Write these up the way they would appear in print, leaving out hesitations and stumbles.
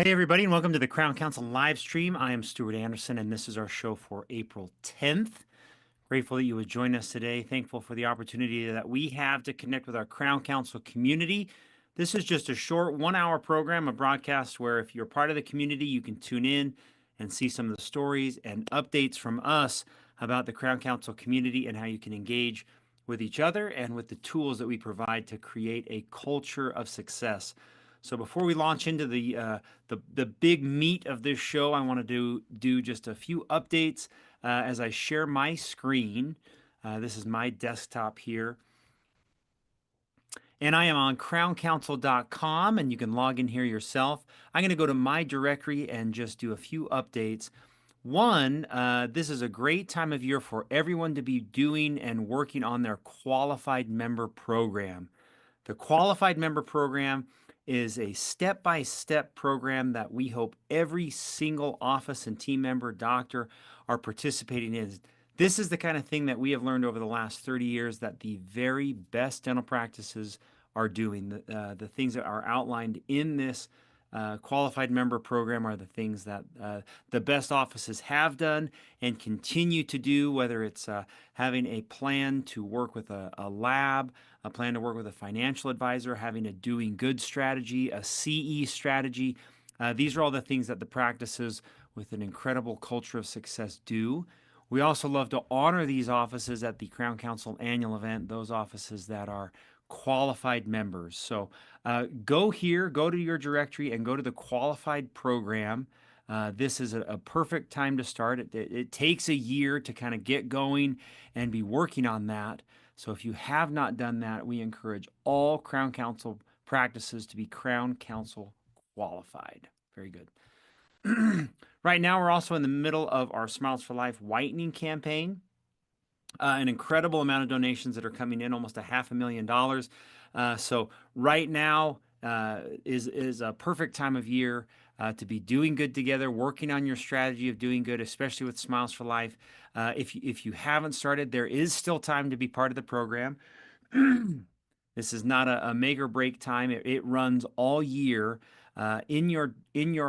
Hey, everybody, and welcome to the Crown Council live stream. I am Stuart Anderson, and this is our show for April 10th. Grateful that you would join us today. Thankful for the opportunity that we have to connect with our Crown Council community. This is just a short 1-hour program, a broadcast where if you're part of the community, you can tune in and see some of the stories and updates from us about the Crown Council community and how you can engage with each other and with the tools that we provide to create a culture of success. So before we launch into the big meat of this show, I want to do just a few updates as I share my screen. This is my desktop here. And I am on crowncouncil.com, and you can log in here yourself. I'm going to go to my directory and just do a few updates. One, this is a great time of year for everyone to be doing and working on their qualified member program. The qualified member program is a step-by-step program that we hope every single office and team member, doctor, are participating in. This is the kind of thing that we have learned over the last 30 years that the very best dental practices are doing. The things that are outlined in this qualified member program are the things that the best offices have done and continue to do, whether it's having a plan to work with a lab, a plan to work with a financial advisor, having a doing good strategy, a CE strategy. These are all the things that the practices with an incredible culture of success do. We also love to honor these offices at the Crown Council annual event, those offices that are qualified members. So go here, go to your directory and go to the qualified program. This is a perfect time to start. It takes a year to kind of get going and be working on that. So if you have not done that, we encourage all Crown Council practices to be Crown Council qualified. Very good. Right now, we're also in the middle of our Smiles for Life whitening campaign. An incredible amount of donations that are coming in, almost $500,000. So right now is a perfect time of year to be doing good together, working on your strategy of doing good, especially with Smiles for Life. If you haven't started, there is still time to be part of the program. This is not a make or break time. It runs all year. In your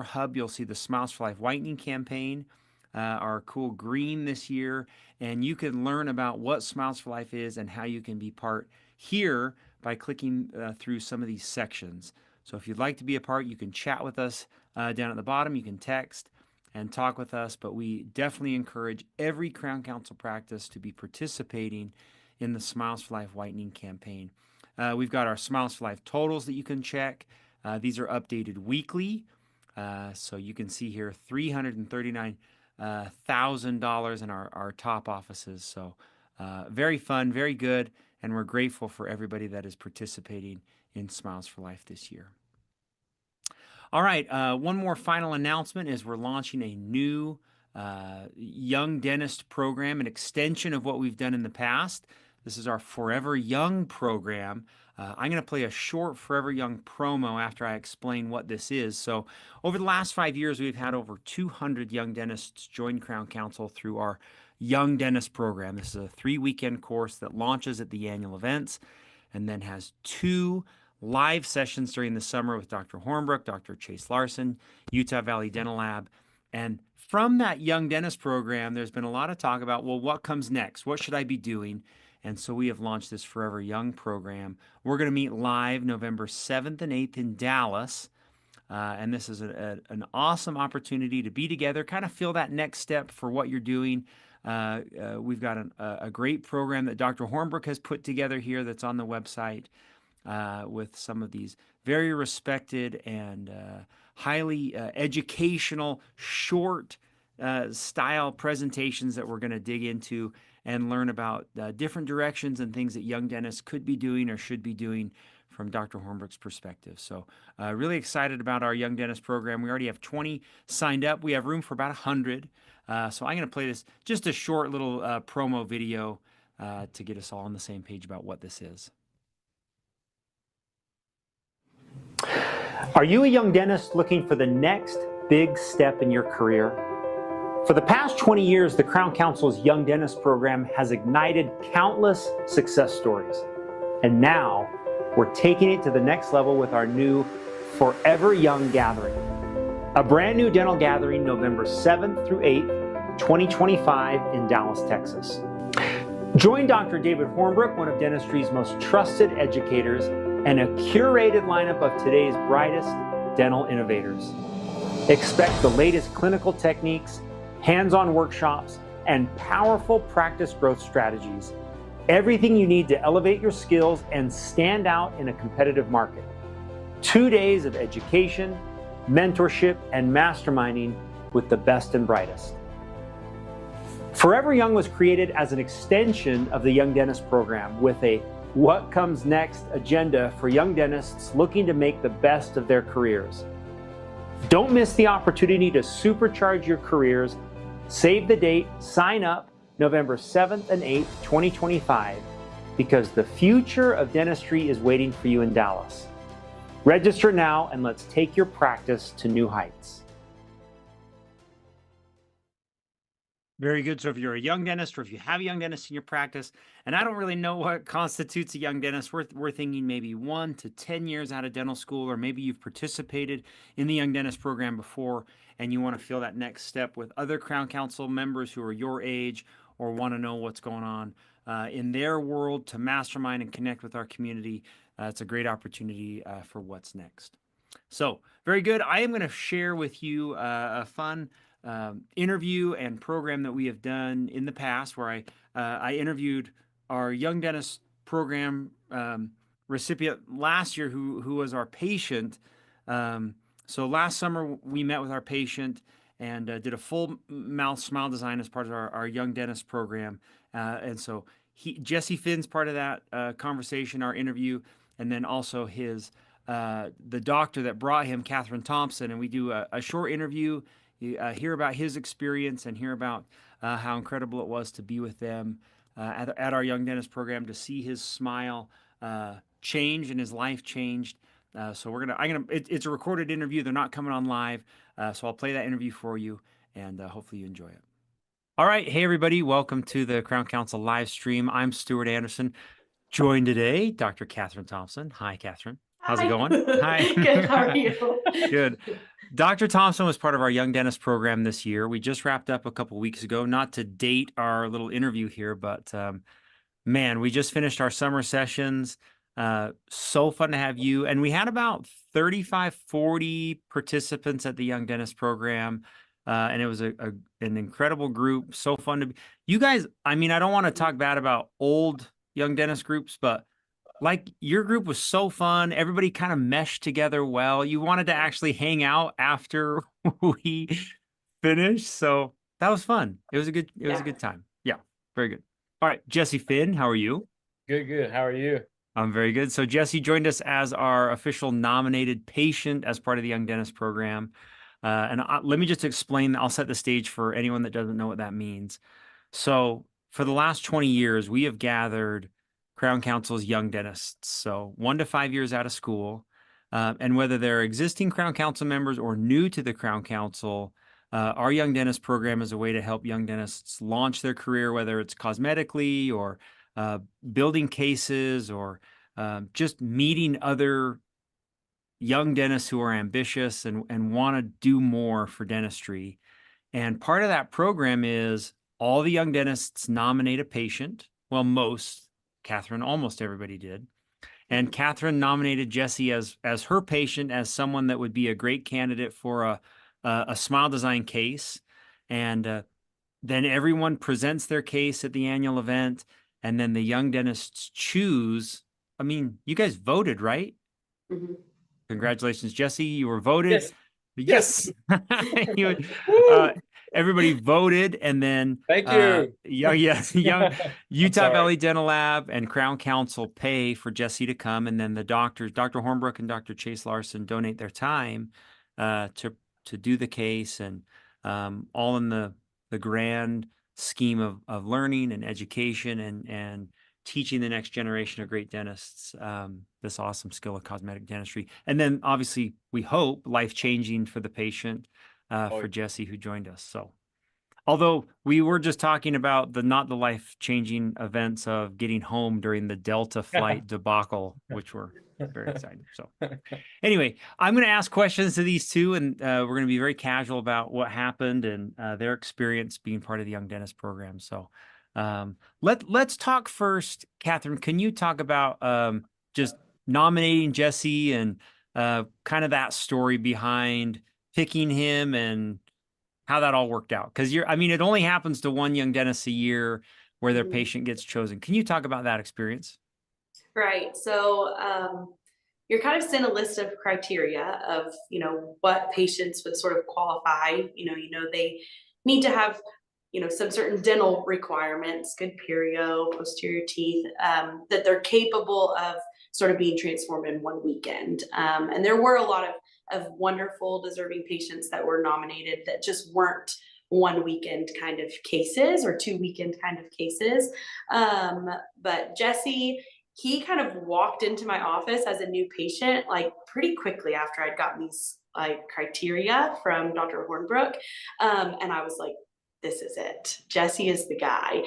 hub, you'll see the Smiles for Life whitening campaign, our cool green this year, and you can learn about what Smiles for Life is and how you can be part here by clicking through some of these sections. So if you'd like to be a part, you can chat with us down at the bottom. You can text and talk with us, but we definitely encourage every Crown Council practice to be participating in the Smiles for Life whitening campaign. We've got our Smiles for Life totals that you can check. These are updated weekly. So you can see here $339,000 in our top offices. So very fun, very good, and we're grateful for everybody that is participating in Smiles for Life this year. All right, one more final announcement is we're launching a new Young Dentist program, an extension of what we've done in the past. This is our Forever Young program. I'm going to play a short Forever Young promo after I explain what this is. So over the last 5 years, we've had over 200 young dentists join Crown Council through our Young Dentist program. This is a 3-weekend course that launches at the annual events and then has 2 live sessions during the summer with Dr. Hornbrook, Dr. Chase Larson, Utah Valley Dental Lab. And from that Young Dentist program, there's been a lot of talk about, well, what comes next? What should I be doing? And so we have launched this Forever Young program. We're going to meet live November 7th and 8th in Dallas. And this is an awesome opportunity to be together, kind of feel that next step for what you're doing. We've got a great program that Dr. Hornbrook has put together here that's on the website with some of these very respected and highly educational, short style presentations that we're going to dig into and learn about different directions and things that young dentists could be doing or should be doing from Dr. Hornbrook's perspective. So really excited about our Young Dentist program. We already have 20 signed up. We have room for about 100. So I'm going to play this, just a short little promo video to get us all on the same page about what this is. Are you a young dentist looking for the next big step in your career? For the past 20 years, the Crown Council's Young Dentist program has ignited countless success stories. And now, we're taking it to the next level with our new Forever Young gathering. A brand new dental gathering November 7th through 8th, 2025 in Dallas, Texas. Join Dr. David Hornbrook, one of dentistry's most trusted educators, and a curated lineup of today's brightest dental innovators. Expect the latest clinical techniques, hands-on workshops, and powerful practice growth strategies. Everything you need to elevate your skills and stand out in a competitive market. 2 days of education, mentorship, and masterminding with the best and brightest. Forever Young was created as an extension of the Young Dentist program with a what comes next agenda for young dentists looking to make the best of their careers. Don't miss the opportunity to supercharge your careers. Save the date, sign up November 7th and 8th, 2025, because the future of dentistry is waiting for you in Dallas. Register now and let's take your practice to new heights. Very good. So if you're a young dentist or if you have a young dentist in your practice, and I don't really know what constitutes a young dentist, we're thinking maybe 1 to 10 years out of dental school, or maybe you've participated in the Young Dentist program before and you want to feel that next step with other Crown Council members who are your age or want to know what's going on in their world to mastermind and connect with our community. It's a great opportunity for what's next. So very good. I am going to share with you a fun interview and program that we have done in the past, where I interviewed our Young Dentist program recipient last year who was our patient. So last summer we met with our patient and did a full mouth smile design as part of our Young Dentist program. And so Jesse Finn's part of that conversation, our interview, and then also the doctor that brought him, Catherine Thompson, and we do a short interview. You hear about his experience and hear about how incredible it was to be with them at our Young Dentist program, to see his smile change and his life changed. So it's a recorded interview. They're not coming on live. So I'll play that interview for you, and hopefully you enjoy it. All right. Hey, everybody. Welcome to the Crown Council live stream. I'm Stuart Anderson, joined today, Dr. Catherine Thompson. Hi, Catherine. How's it going? Hi. Good. How are you? Good. Dr. Thompson was part of our Young Dentist program this year. We just wrapped up a couple weeks ago, not to date our little interview here, but man, we just finished our summer sessions. So fun to have you. And we had about 35, 40 participants at the Young Dentist program. And it was an incredible group. So fun to be. You guys, I mean, I don't want to talk bad about old Young Dentist groups, but like, your group was so fun. Everybody kind of meshed together well. You wanted to actually hang out after we finished. So that was fun. It was a good time. Yeah, very good. All right, Jesse Finn, how are you? Good. How are you? I'm very good. So Jesse joined us as our official nominated patient as part of the Young Dentist program. Let me just explain. I'll set the stage for anyone that doesn't know what that means. So for the last 20 years, we have gathered Crown Council's young dentists, so 1 to 5 years out of school, and whether they're existing Crown Council members or new to the Crown Council, our Young Dentist program is a way to help young dentists launch their career, whether it's cosmetically or building cases or just meeting other young dentists who are ambitious and want to do more for dentistry. And part of that program is all the young dentists nominate a patient. Well, most. Catherine, almost everybody did. And Catherine nominated Jesse as her patient, as someone that would be a great candidate for a smile design case. And then everyone presents their case at the annual event, and then the young dentists choose. I mean, you guys voted, right? Mm-hmm. Congratulations, Jesse. You were voted. Yes. Everybody voted, and then thank you. Young Utah Valley Dental Lab and Crown Council pay for Jesse to come, and then the doctors, Dr. Hornbrook and Dr. Chase Larson, donate their time to do the case, and all in the grand scheme of learning and education and teaching the next generation of great dentists this awesome skill of cosmetic dentistry. And then obviously we hope life-changing for the patient, for Jesse, who joined us. So Although we were just talking about the not the life-changing events of getting home during the Delta flight debacle, which were very exciting. So anyway, I'm going to ask questions to these two, and we're going to be very casual about what happened and their experience being part of the Young Dentist program. So let's talk first. Catherine, can you talk about just nominating Jesse and kind of that story behind picking him and how that all worked out? Because I mean, it only happens to one young dentist a year where their Mhm. patient gets chosen. Can you talk about that experience? Right. So you're kind of sent a list of criteria of, what patients would sort of qualify. They need to have, some certain dental requirements, good perio, posterior teeth, that they're capable of sort of being transformed in one weekend. And there were a lot of wonderful, deserving patients that were nominated that just weren't one weekend kind of cases or 2 weekend kind of cases. But Jesse, he kind of walked into my office as a new patient like pretty quickly after I'd gotten these like criteria from Dr. Hornbrook. And I was like, this is it. Jesse is the guy.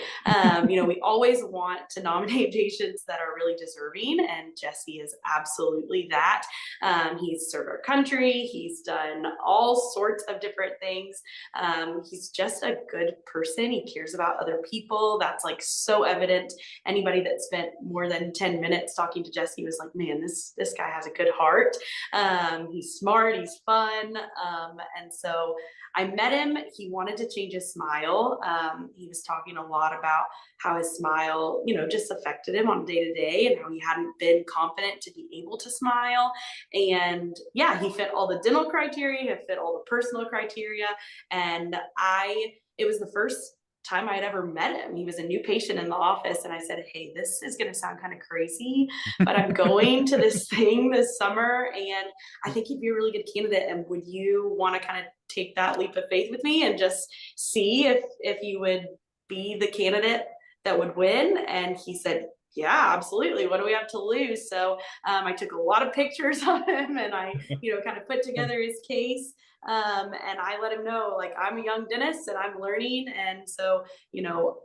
We always want to nominate patients that are really deserving, and Jesse is absolutely that. He's served our country. He's done all sorts of different things. He's just a good person. He cares about other people. That's like so evident. Anybody that spent more than 10 minutes talking to Jesse was like, man, this guy has a good heart. He's smart, he's fun. And so I met him. He wanted to change his smile. He was talking a lot about how his smile, just affected him on day to day and how he hadn't been confident to be able to smile. And yeah, he fit all the dental criteria, he fit all the personal criteria. And it was the first time I had ever met him. He was a new patient in the office, and I said, hey, this is going to sound kind of crazy, but I'm going to this thing this summer, and I think he'd be a really good candidate. And would you want to kind of take that leap of faith with me and just see if you would be the candidate that would win? And he said, yeah, absolutely. What do we have to lose? So I took a lot of pictures of him, and I, kind of put together his case. And I let him know, like, I'm a young dentist and I'm learning. And so,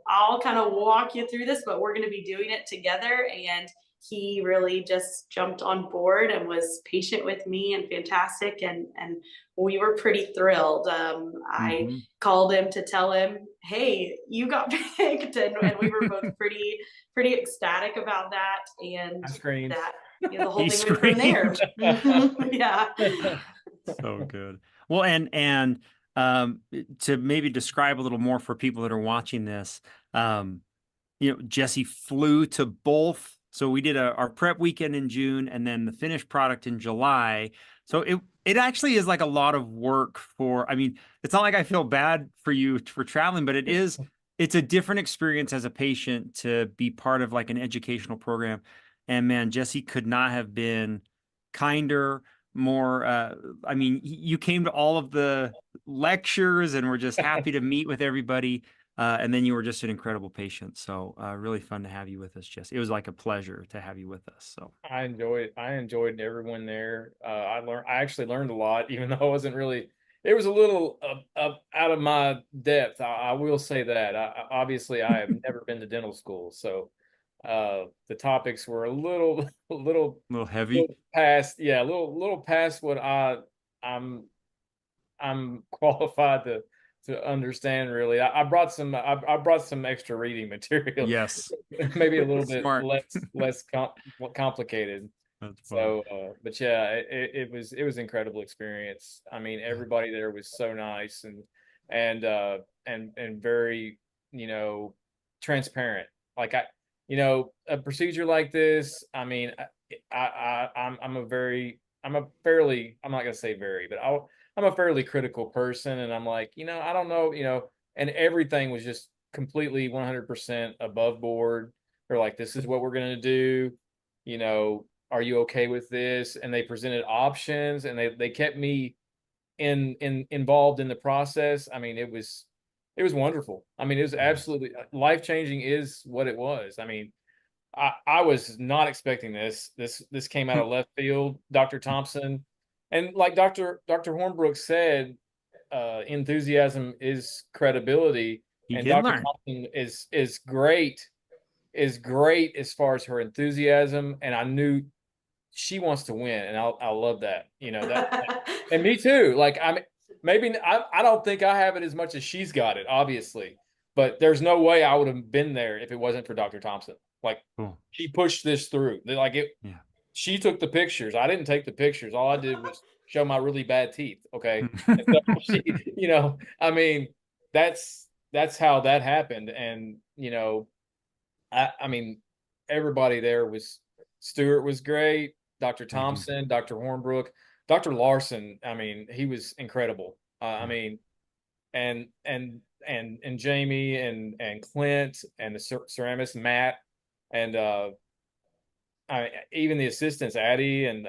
I'll kind of walk you through this, but we're going to be doing it together. And he really just jumped on board and was patient with me and fantastic. And we were pretty thrilled. I Mhm. called him to tell him, hey, you got picked. And we were both pretty ecstatic about that. And I screamed. that, the whole He thing went from there. screamed. Yeah. So good. Well, and to maybe describe a little more for people that are watching this, um, Jesse flew to both. So we did our prep weekend in June and then the finished product in July. So it actually is like a lot of work for, I mean, it's not like I feel bad for you for traveling, but it's a different experience as a patient to be part of like an educational program. And man, Jesse could not have been kinder, more I mean, you came to all of the lectures and we're just happy to meet with everybody. And then you were just an incredible patient. So really fun to have you with us, Jesse. It was like a pleasure to have you with us. So I enjoyed everyone there. I actually learned a lot, even though I wasn't really. It was a little up out of my depth. I will say that. Obviously, I have never been to dental school, so the topics were a little, a little heavy. little past. Yeah, little past what I'm I'm qualified to understand really. I brought I brought some extra reading material, Yes. maybe a little bit Smart. less complicated. That's fun. So, but yeah, it was incredible experience. I mean, everybody there was so nice and very transparent. Like a procedure like this. I mean, I'm a fairly I'm not gonna say very, but I'm a fairly critical person, and I'm like, I don't know, and everything was just completely 100% above board. They're like, this is what we're gonna do, are you okay with this? And they presented options, and they kept me involved in the process. I mean, it was wonderful. I mean, it was absolutely life changing. Is what it was. I mean, I was not expecting this. This came out of left field, Dr. Thompson, and like Dr. Hornbrook said, enthusiasm is credibility, You and did Dr. learn. Thompson is great as far as her enthusiasm, and I knew she wants to win, and I love that. And me too. Like maybe I don't think I have it as much as she's got it, obviously, but there's no way I would have been there if it wasn't for Dr. Thompson. Like Cool. she pushed this through. Like it. Yeah. She took the pictures. I didn't take the pictures. All I did was show my really bad teeth. Okay. And so she, I mean, that's how that happened. And, I mean, everybody there was, Stewart was great, Dr. Very good. Thompson, Dr. Hornbrook, Dr. Larson. I mean, he was incredible. I Yeah. mean, and Jamie and Clint and the ceramist Matt and even the assistants, Addie, and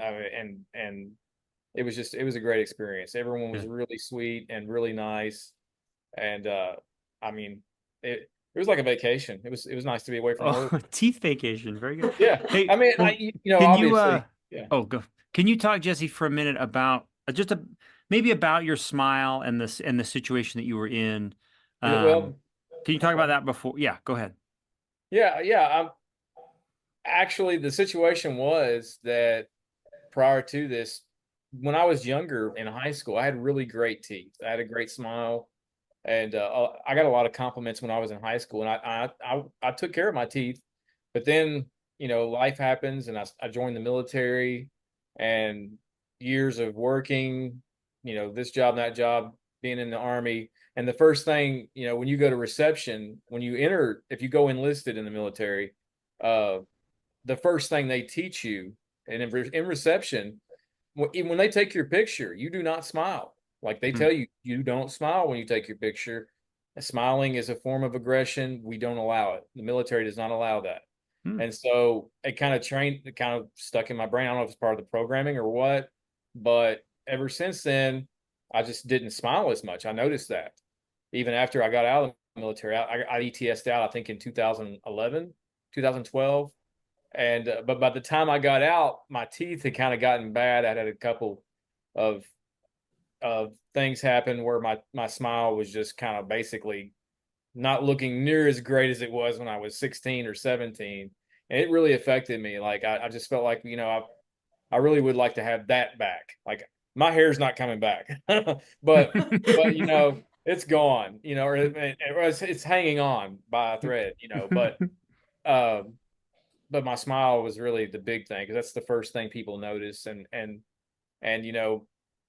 it was a great experience. Everyone was Good. really sweet and really nice, and I mean, it was like a vacation. It was nice to be away from Oh, work. teeth vacation. Very good. Yeah, Hey, I mean, well, can you obviously, yeah. oh, go. Can you talk, Jesse, for a minute about maybe about your smile and the situation that you were in? Well, Can you talk about that before? Yeah, go ahead. yeah. Actually, the situation was that prior to this, when I was younger in high school, I had really great teeth. I had a great smile, and I got a lot of compliments when I was in high school, and I took care of my teeth. But then, life happens, and I joined the military, and years of working, this job, that job, being in the Army. And the first thing, when you go to reception, if you go enlisted in the military, uh, the first thing they teach you, and in reception, when they take your picture, you do not smile. Like they tell you, you don't smile when you take your picture. Smiling is a form of aggression. We don't allow it. The military does not allow that. And so it kind of stuck in my brain. I don't know if it's part of the programming or what, but ever since then, I just didn't smile as much. I noticed that even after I got out of the military, I ETS'd out, I think in 2011, 2012. And but by the time I got out, my teeth had kind of gotten bad. I had a couple of things happen where my smile was just kind of basically not looking near as great as it was when I was 16 or 17. And it really affected me. Like I just felt like, I really would like to have that back. Like my hair's not coming back, but it's gone, or it's hanging on by a thread, but my smile was really the big thing, because that's the first thing people notice. And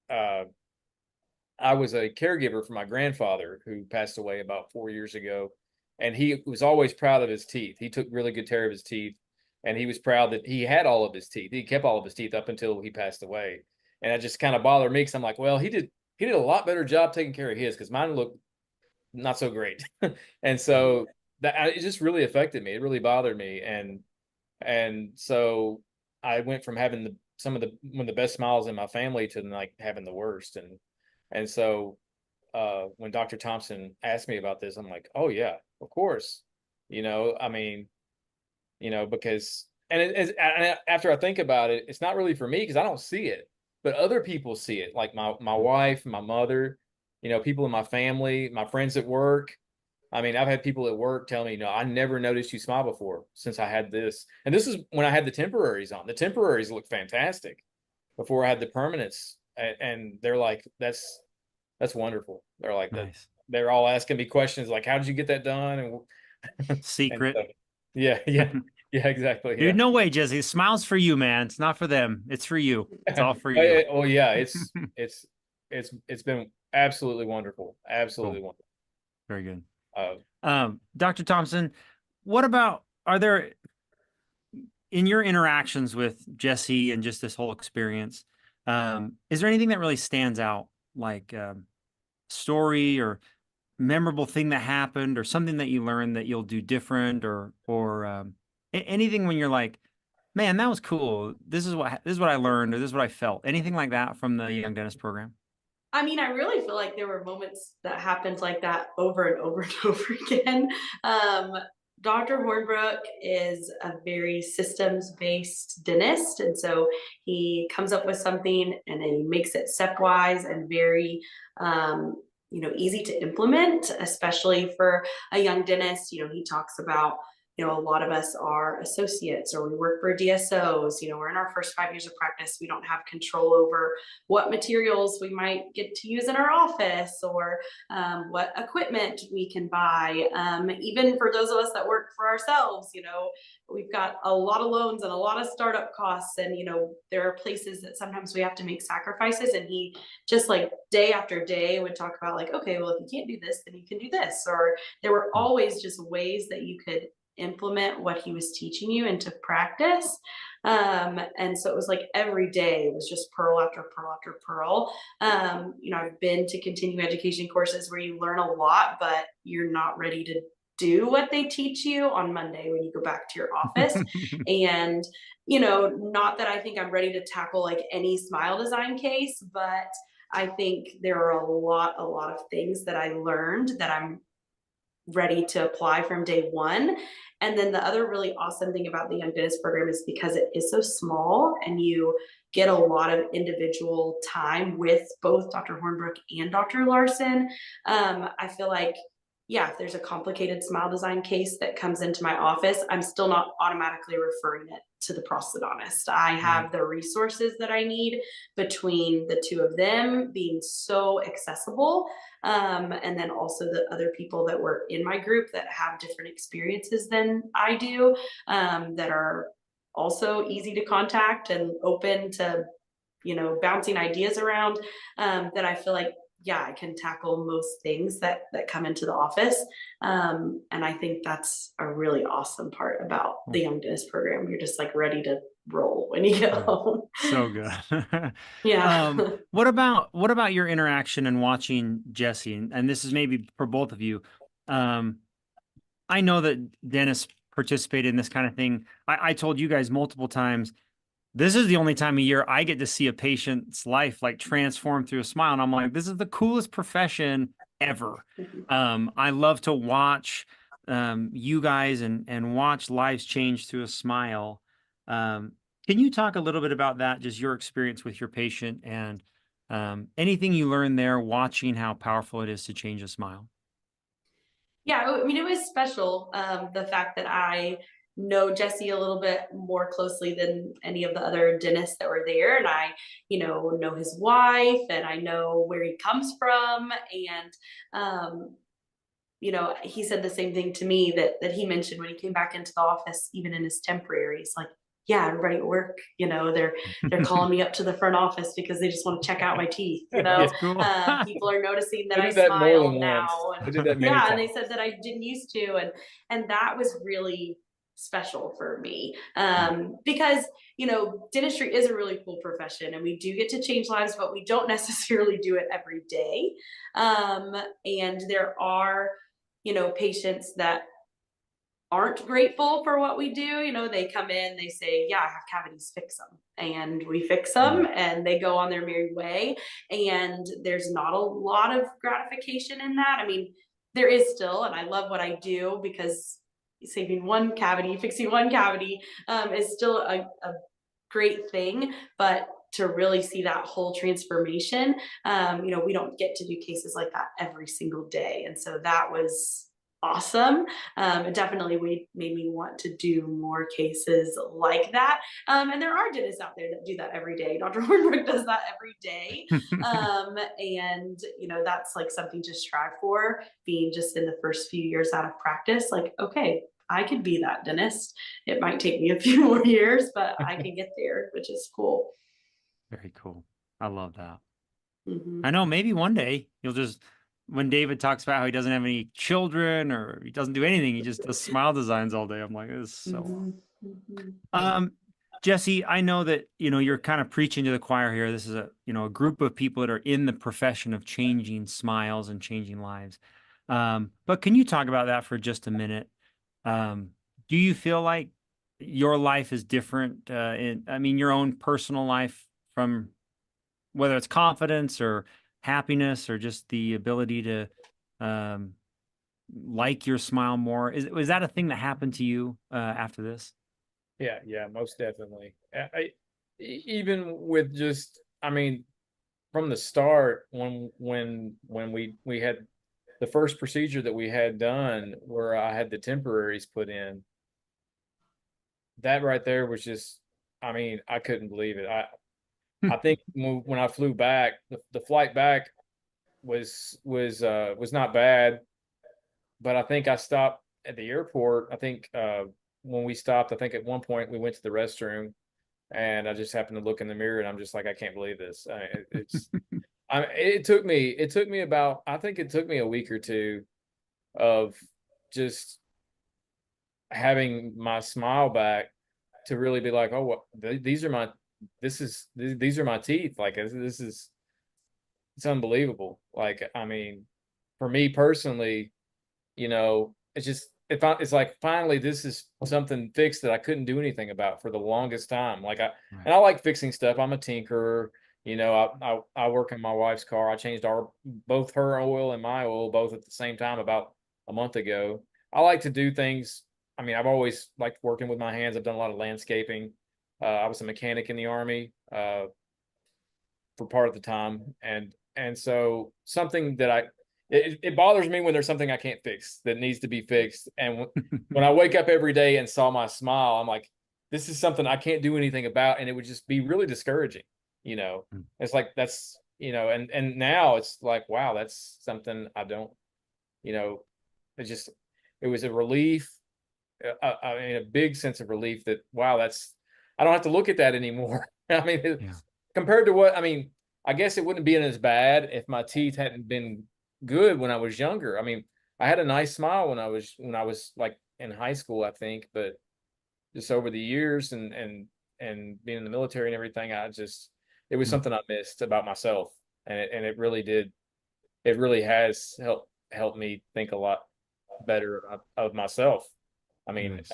uh, I was a caregiver for my grandfather, who passed away about 4 years ago, and he was always proud of his teeth. He took really good care of his teeth, and he was proud that he had all of his teeth. He kept all of his teeth up until he passed away, and it just kind of bothered me, because I'm like, well, he did a lot better job taking care of his, because mine looked not so great. And so it just really affected me. It really bothered me, and so I went from having one of the best smiles in my family to like having the worst. And so when Dr. Thompson asked me about this, I'm like, oh yeah, of course. I mean, because, after I think about it, it's not really for me, because I don't see it, but other people see it. Like my wife, my mother, people in my family, my friends at work. I mean, I've had people at work tell me, I never noticed you smile before since I had this. And this is when I had the temporaries on. The temporaries look fantastic before I had the permanents. And they're like, that's wonderful. They're like that. Nice. They're all asking me questions like, how did you get that done? And Secret. yeah, exactly. Dude, no way, Jesse. Smiles for you, man. It's not for them. It's for you. It's all for you. Oh yeah, it's been absolutely wonderful. Absolutely Cool. wonderful. Very good. Uh, Dr. Thompson, are there, in your interactions with Jesse and just this whole experience, is there anything that really stands out, like story or memorable thing that happened, or something that you learned that you'll do different, or anything when you're like, man, that was cool. This is what I learned, or this is what I felt. Anything like that from the Young Dentist program? I mean, I really feel like there were moments that happened like that over and over and over again. Dr. Hornbrook is a very systems-based dentist, and so he comes up with something and then he makes it stepwise and very easy to implement, especially for a young dentist. He talks about, a lot of us are associates or we work for DSOs. We're in our first 5 years of practice. We don't have control over what materials we might get to use in our office, or what equipment we can buy. Even for those of us that work for ourselves, we've got a lot of loans and a lot of startup costs. And, there are places that sometimes we have to make sacrifices. And he just like day after day would talk about like, okay, well, if you can't do this, then you can do this. Or there were always just ways that you could implement what he was teaching you into practice. And so it was like every day was just pearl after pearl after pearl. I've been to continuing education courses where you learn a lot, but you're not ready to do what they teach you on Monday when you go back to your office. And, not that I think I'm ready to tackle like any smile design case, but I think there are a lot of things that I learned that I'm ready to apply from day one. And then the other really awesome thing about the Young Dentist program is because it is so small and you get a lot of individual time with both Dr. Hornbrook and Dr. Larson. I feel like, yeah, if there's a complicated smile design case that comes into my office, I'm still not automatically referring it to the prosthodontist. I have the resources that I need between the two of them being so accessible. And then also the other people that were in my group that have different experiences than I do, that are also easy to contact and open to, bouncing ideas around, that I feel like, yeah, I can tackle most things that come into the office. And I think that's a really awesome part about the Young Dentist program. You're just like ready to roll when you get home. So good. Yeah. What about your interaction and watching Jesse? And this is maybe for both of you. I know that Dennis participated in this kind of thing. I told you guys multiple times, this is the only time of year I get to see a patient's life like transform through a smile. And I'm like, this is the coolest profession ever. I love to watch you guys and watch lives change through a smile. Can you talk a little bit about that, just your experience with your patient and anything you learned there, watching how powerful it is to change a smile? Yeah, I mean, it was special. The fact that I know Jesse a little bit more closely than any of the other dentists that were there. And I, know his wife and I know where he comes from. And, he said the same thing to me that he mentioned when he came back into the office, even in his temporary. He's like, yeah, everybody at work, they're calling me up to the front office because they just want to check out my teeth. That's cool. People are noticing that They I did that more smile than now. once. And They did that many yeah, and they times. said that I didn't used to, and that was really special for me, because dentistry is a really cool profession and we do get to change lives, but we don't necessarily do it every day. And there are patients that aren't grateful for what we do. They come in, they say, yeah, I have cavities, fix them. And we fix them and they go on their merry way. And there's not a lot of gratification in that. I mean, there is still, and I love what I do because saving one cavity, fixing one cavity, is still a great thing. But to really see that whole transformation, we don't get to do cases like that every single day. And so that was awesome. It definitely made me want to do more cases like that. And there are dentists out there that do that every day. Dr. Hornbrook does that every day. And that's like something to strive for, being just in the first few years out of practice. Like, okay, I could be that dentist. It might take me a few more years, but I can get there, which is cool. Very cool. I love that. Mm-hmm. I know maybe one day you'll just, when David talks about how he doesn't have any children or he doesn't do anything, he just does smile designs all day. I'm like, this is so Mm-hmm. awesome. Jesse, I know that, you're kind of preaching to the choir here. This is a group of people that are in the profession of changing smiles and changing lives. But can you talk about that for just a minute? Do you feel like your life is different, your own personal life, from whether it's confidence or happiness or just the ability to like your smile more? Was that a thing that happened to you after this? Yeah, most definitely. Even with just, from the start, when we had the first procedure that we had done where I had the temporaries put in, that right there was just, I mean, I couldn't believe it. I think when I flew back, the flight back was not bad, but I think I stopped at the airport. I think when we stopped, I think at one point we went to the restroom, and I just happened to look in the mirror, and I'm just like, I can't believe this. It took me about, I think it took me a week or two of just having my smile back to really be like, oh, these are my, these are my teeth. Like this is, it's unbelievable. Like, I mean, for me personally, you know, it's just, it's like finally this is something fixed that I couldn't do anything about for the longest time. Like Right. and I like fixing stuff. I'm a tinkerer. You know, I work in my wife's car. I changed both her oil and my oil both at the same time about a month ago. I like to do things. I mean, I've always liked working with my hands. I've done a lot of landscaping. I was a mechanic in the Army for part of the time, and so something that it bothers me when there's something I can't fix that needs to be fixed. And when I wake up every day and saw my smile, I'm like, this is something I can't do anything about, and it would just be really discouraging. You know, Mm. it's like that's, you know, and now it's like, wow, that's something I don't, you know, it just, it was a relief. I mean, a big sense of relief that, wow, that's, I don't have to look at that anymore. I mean, Yeah. compared to what, I mean, I guess it wouldn't be as bad if my teeth hadn't been good when I was younger. I mean, I had a nice smile when I was like in high school, I think, but just over the years and being in the military and everything, I just, it was Mm. something I missed about myself, and it really did, it really has helped me think a lot better of myself. I mean, Nice.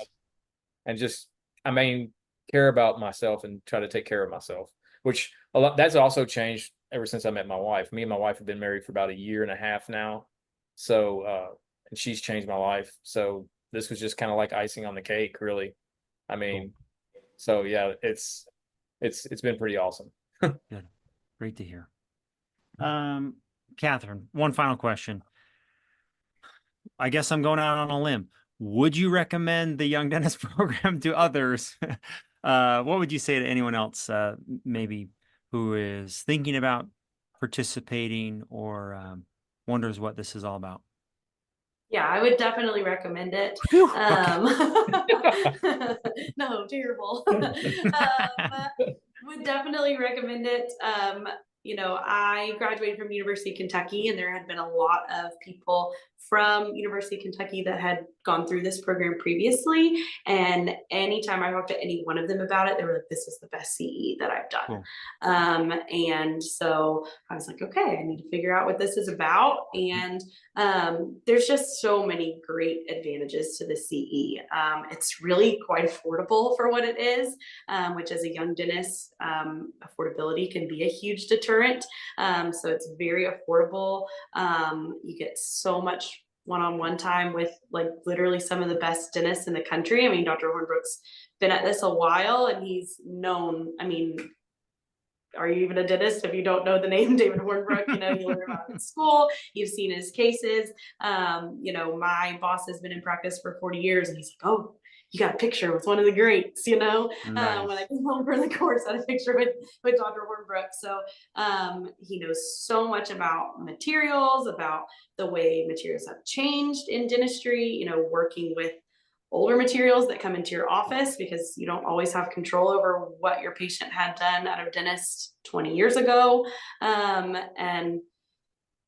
and just, I mean, care about myself and try to take care of myself, which a lot, that's also changed ever since I met my wife. Me and my wife have been married for about a year and a half now. So, and she's changed my life. So this was just kind of like icing on the cake, really. I Cool. mean, so yeah, it's been pretty awesome. Good. Great to hear. Catherine, one final question. I guess I'm going out on a limb. Would you recommend the Young Dentist program to others? What would you say to anyone else, maybe who is thinking about participating or wonders what this is all about? Yeah, I would definitely recommend it. Phew, okay. Um, no, terrible. Would definitely recommend it. You know, I graduated from University of Kentucky, and there had been a lot of people from University of Kentucky that had gone through this program previously. And anytime I talked to any one of them about it, they were like, "This is the best CE that I've done." Cool. And so I was like, okay, I need to figure out what this is about. And there's just so many great advantages to the CE. It's really quite affordable for what it is, which as a young dentist, affordability can be a huge deterrent. So it's very affordable. You get so much one-on-one time with like literally some of the best dentists in the country. I mean, Dr. Hornbrook's been at this a while, and he's known, I mean, are you even a dentist if you don't know the name David Hornbrook? You know, you learn about him in school, you've seen his cases. You know, my boss has been in practice for 40 years, and he's like, oh, you got a picture with one of the greats, you know. When I Nice. came home for the course, I had a picture with Dr. Hornbrook. So he knows so much about materials, about the way materials have changed in dentistry, you know, working with older materials that come into your office, because you don't always have control over what your patient had done at a dentist 20 years ago. And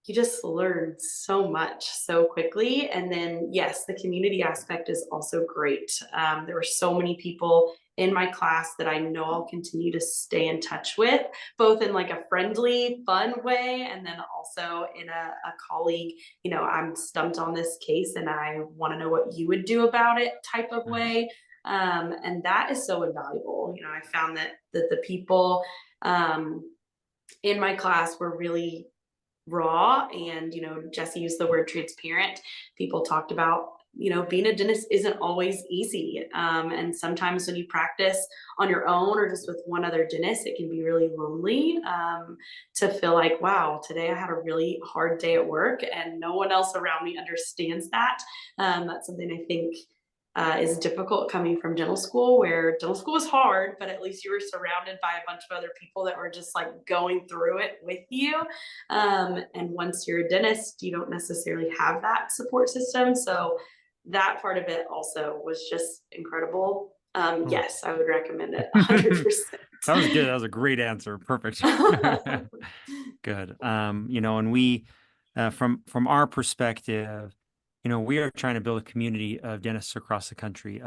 you just learn so much so quickly. And then, yes, the community aspect is also great. There were so many people in my class that I know I'll continue to stay in touch with, both in like a friendly, fun way, and then also in a colleague, you know, I'm stumped on this case and I want to know what you would do about it type of Nice. way. And that is so invaluable. You know, I found that the people in my class were really raw, and you know, Jesse used the word transparent. People talked about being a dentist isn't always easy. And sometimes when you practice on your own or just with one other dentist, it can be really lonely, to feel like, wow, today I had a really hard day at work and no one else around me understands that. That's something I think is difficult coming from dental school, where dental school is hard, but at least you were surrounded by a bunch of other people that were just like going through it with you. And once you're a dentist, you don't necessarily have that support system. So that part of it also was just incredible. Yes, I would recommend it 100%. That was good. That was a great answer. Perfect. Good. And we, from our perspective, we are trying to build a community of dentists across the country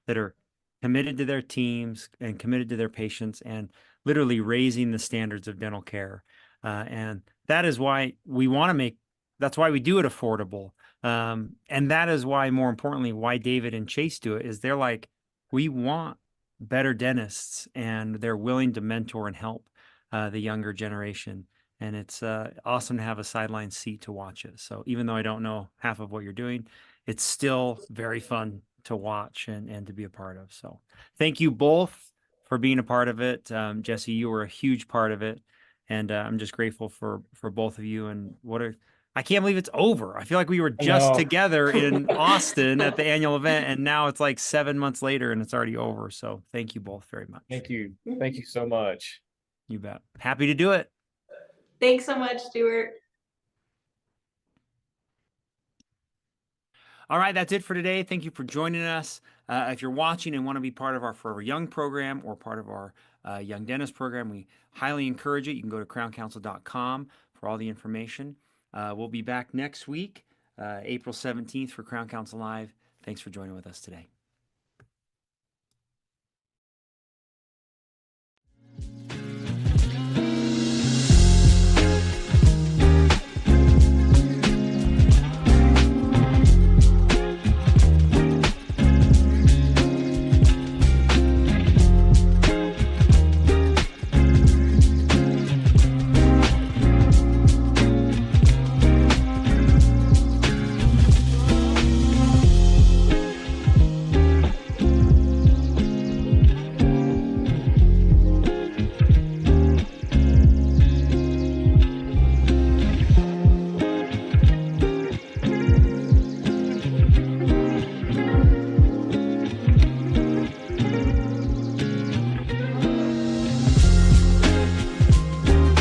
that are committed to their teams and committed to their patients and literally raising the standards of dental care. And that is why we want to that's why we do it affordable. And that is why, more importantly, why David and Chase do it is they're like, we want better dentists and they're willing to mentor and help the younger generation. And it's awesome to have a sideline seat to watch it. So even though I don't know half of what you're doing, it's still very fun to watch and to be a part of. So thank you both for being a part of it. Jesse, you were a huge part of it. And I'm just grateful for both of you. And I can't believe it's over. I feel like we were just No. together in Austin at the annual event, and now it's like 7 months later and it's already over. So thank you both very much. Thank you. Thank you so much. You bet. Happy to do it. Thanks so much, Stuart. All right, that's it for today. Thank you for joining us. If you're watching and want to be part of our Forever Young program or part of our Young Dentist program, we highly encourage it. You can go to crowncouncil.com for all the information. We'll be back next week, April 17th for Crown Council Live. Thanks for joining with us today.